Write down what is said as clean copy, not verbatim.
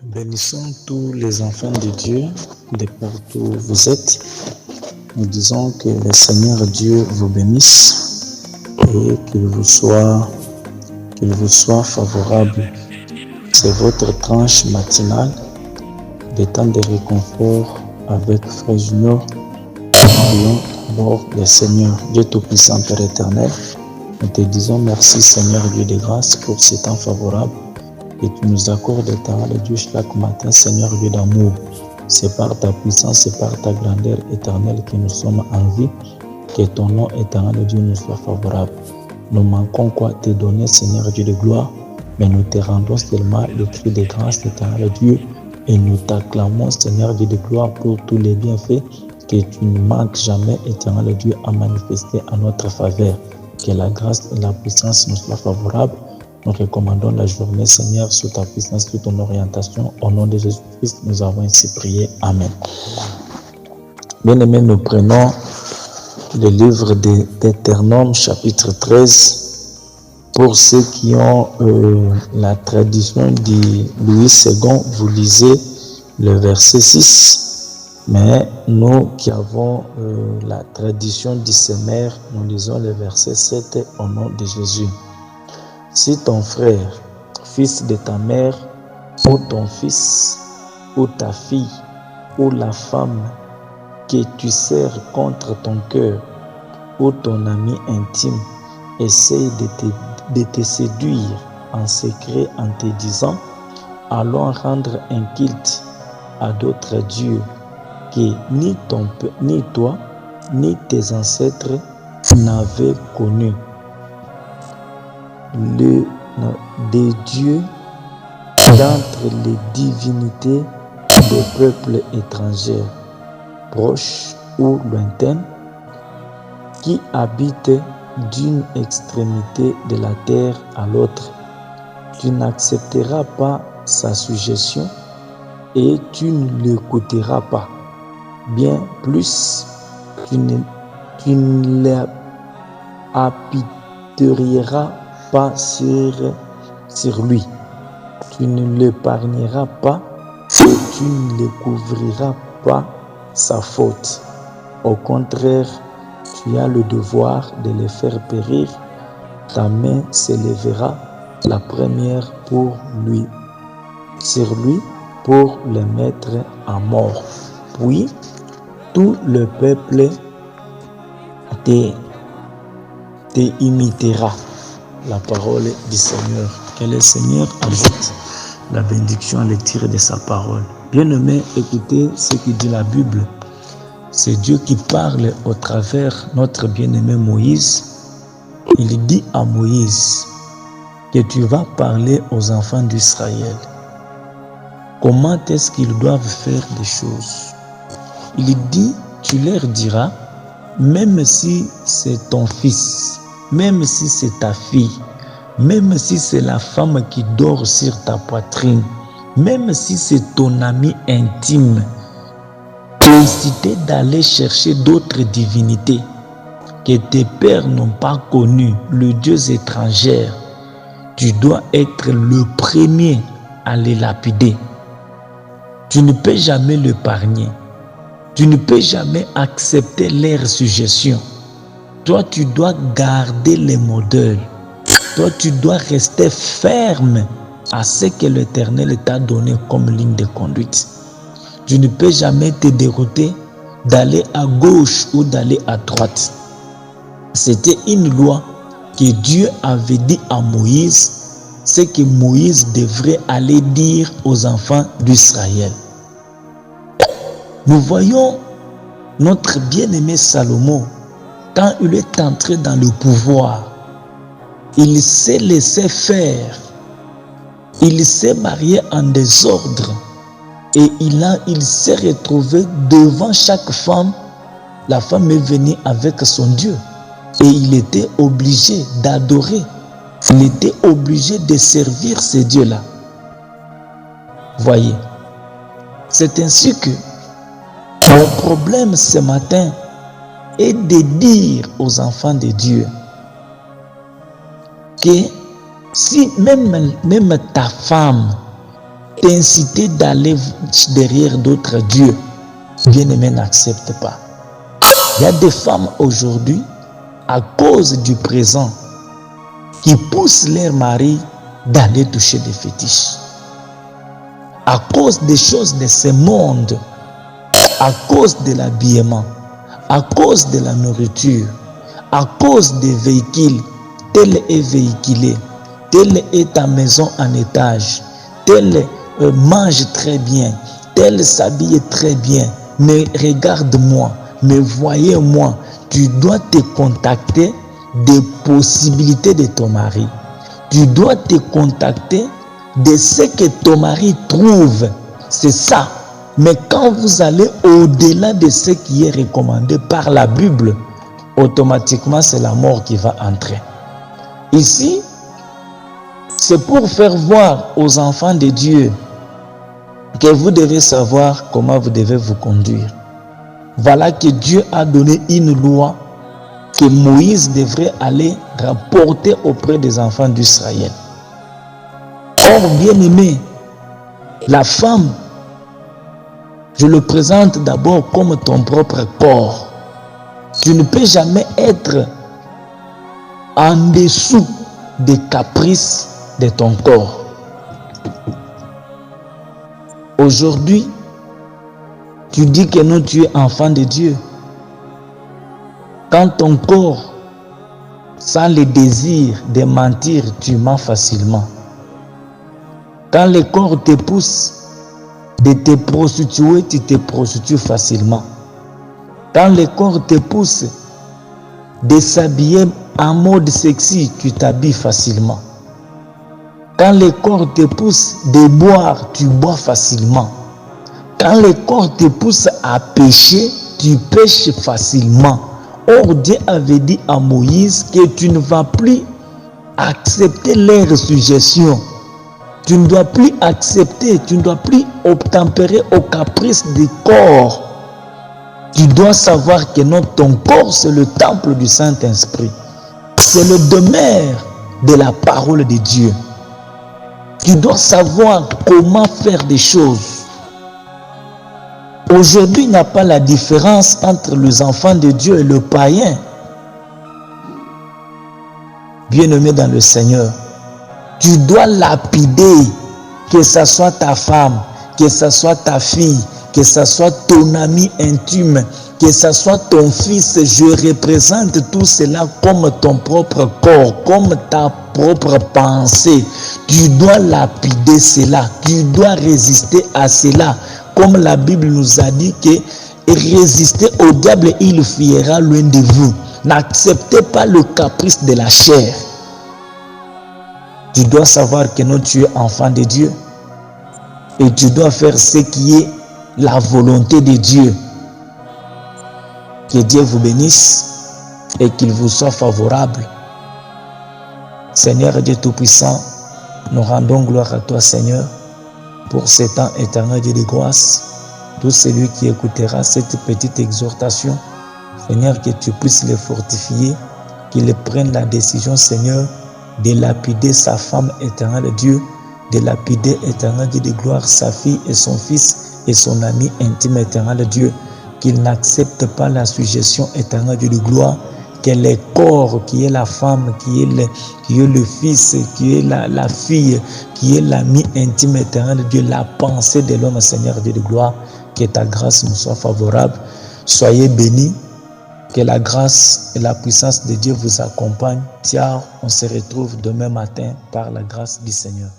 Bénissons tous les enfants de Dieu, de partout où vous êtes. Nous disons que le Seigneur Dieu vous bénisse et qu'il vous soit favorable. C'est votre tranche matinale des temps de réconfort avec Frère Junior. Prions d'abord le Seigneur, Dieu Tout-Puissant, Père éternel. Nous te disons merci Seigneur Dieu de grâce pour ce temps favorable et tu nous accordes éternel Dieu chaque matin, Seigneur Dieu d'amour. C'est par ta puissance, c'est par ta grandeur éternelle que nous sommes en vie. Que ton nom éternel Dieu nous soit favorable. Nous manquons quoi te donner, Seigneur Dieu de gloire, mais nous te rendons seulement le cri de grâce, éternel Dieu, et nous t'acclamons, Seigneur Dieu de gloire, pour tous les bienfaits que tu ne manques jamais, éternel Dieu, à manifester en notre faveur. Que la grâce et la puissance nous soient favorables. Nous recommandons la journée, Seigneur, sous ta puissance, sous ton orientation. Au nom de Jésus-Christ, nous avons ainsi prié. Amen. Bien-aimés, nous prenons le livre de Deutéronome, chapitre 13. Pour ceux qui ont la tradition de Louis II, vous lisez le verset 6. Mais nous qui avons la tradition du Sémère, nous lisons le verset 7 au nom de Jésus. Si ton frère, fils de ta mère, ou ton fils, ou ta fille, ou la femme que tu sers contre ton cœur, ou ton ami intime, essaye de te séduire en secret en te disant « Allons rendre un culte à d'autres dieux que ni toi, ni tes ancêtres n'avaient connu. Des dieux d'entre les divinités des peuples étrangers, proches ou lointaines, qui habitent d'une extrémité de la terre à l'autre. Tu n'accepteras pas sa suggestion et tu ne l'écouteras pas. Bien plus, tu ne l'apitoyeras pas sur lui. Tu ne l'épargneras pas et tu ne le couvriras pas sa faute. Au contraire, tu as le devoir de le faire périr. Ta main s'élèvera la première sur lui pour le mettre à mort. Puis, tout le peuple te imitera. La parole du Seigneur. Que le Seigneur ajoute la bénédiction à lecture de sa parole. Bien-aimés, écoutez ce que dit la Bible. C'est Dieu qui parle au travers notre bien-aimé Moïse. Il dit à Moïse que tu vas parler aux enfants d'Israël. Comment est-ce qu'ils doivent faire des choses? Il dit, tu leur diras, même si c'est ton fils, même si c'est ta fille, même si c'est la femme qui dort sur ta poitrine, même si c'est ton ami intime, inciter d'aller chercher d'autres divinités que tes pères n'ont pas connues, le Dieu étranger, tu dois être le premier à les lapider. Tu ne peux jamais l'épargner. Tu ne peux jamais accepter leurs suggestions. Toi, tu dois garder les modèles. Toi, tu dois rester ferme à ce que l'Éternel t'a donné comme ligne de conduite. Tu ne peux jamais te dérouter d'aller à gauche ou d'aller à droite. C'était une loi que Dieu avait dit à Moïse, c'est que Moïse devrait aller dire aux enfants d'Israël. Nous voyons notre bien-aimé Salomon, quand il est entré dans le pouvoir, il s'est laissé faire, il s'est marié en désordre et il s'est retrouvé devant chaque femme. La femme est venue avec son Dieu et il était obligé d'adorer, il était obligé de servir ces dieux-là. Voyez, c'est ainsi que mon problème ce matin est de dire aux enfants de Dieu que si même ta femme t'inciter d'aller derrière d'autres dieux, bien-aimé, n'accepte pas. Il y a des femmes aujourd'hui, à cause du présent, qui poussent leur mari d'aller toucher des fétiches. À cause des choses de ce monde, à cause de l'habillement, à cause de la nourriture, à cause des véhicules, tel est véhiculé, telle est ta maison en étage, tel mange très bien, tel s'habille très bien, mais regarde-moi, mais voyez-moi, tu dois te contacter des possibilités de ton mari. Tu dois te contacter de ce que ton mari trouve. C'est ça. Mais quand vous allez au-delà de ce qui est recommandé par la Bible, automatiquement c'est la mort qui va entrer. Ici, c'est pour faire voir aux enfants de Dieu que vous devez savoir comment vous devez vous conduire. Voilà que Dieu a donné une loi que Moïse devrait aller rapporter auprès des enfants d'Israël. Or, bien-aimé, la femme, je le présente d'abord comme ton propre corps. Tu ne peux jamais être en dessous des caprices de ton corps. Aujourd'hui, tu dis que non, tu es enfant de Dieu. Quand ton corps sent le désir de mentir, tu mens facilement. Quand le corps te pousse de te prostituer, tu te prostitues facilement. Quand le corps te pousse de s'habiller en mode sexy, tu t'habilles facilement. Quand le corps te pousse de boire, tu bois facilement. Quand le corps te pousse à pécher, tu pêches facilement. Or, Dieu avait dit à Moïse que tu ne vas plus accepter leur suggestion. Tu ne dois plus accepter, tu ne dois plus obtempérer aux caprices du corps. Tu dois savoir que ton corps, c'est le temple du Saint-Esprit. C'est le demeure de la parole de Dieu. Tu dois savoir comment faire des choses. Aujourd'hui, il n'y a pas la différence entre les enfants de Dieu et le païen. Bien-aimé dans le Seigneur, tu dois lapider, que ce soit ta femme, que ce soit ta fille, que ce soit ton ami intime, que ce soit ton fils. Je représente tout cela comme ton propre corps, comme ta propre pensée. Tu dois lapider cela, tu dois résister à cela. Comme la Bible nous a dit que résister au diable, il fuira loin de vous. N'acceptez pas le caprice de la chair. Tu dois savoir que non, tu es enfant de Dieu. Et tu dois faire ce qui est la volonté de Dieu. Que Dieu vous bénisse et qu'il vous soit favorable. Seigneur Dieu Tout-Puissant, nous rendons gloire à toi, Seigneur, pour ce temps éternel de grâce. Tout celui qui écoutera cette petite exhortation, Seigneur, que tu puisses le fortifier, qu'il prenne la décision, Seigneur, de lapider sa femme éternelle Dieu, de lapider éternel Dieu de gloire sa fille et son fils et son ami intime éternel Dieu, qu'il n'accepte pas la suggestion éternelle Dieu de gloire, que le corps qui est la femme, qui est le fils, qui est la fille, qui est l'ami intime éternel de Dieu, la pensée de l'homme, Seigneur Dieu de gloire, que ta grâce nous soit favorable. Soyez bénis, que la grâce et la puissance de Dieu vous accompagnent. Tiens, on se retrouve demain matin par la grâce du Seigneur.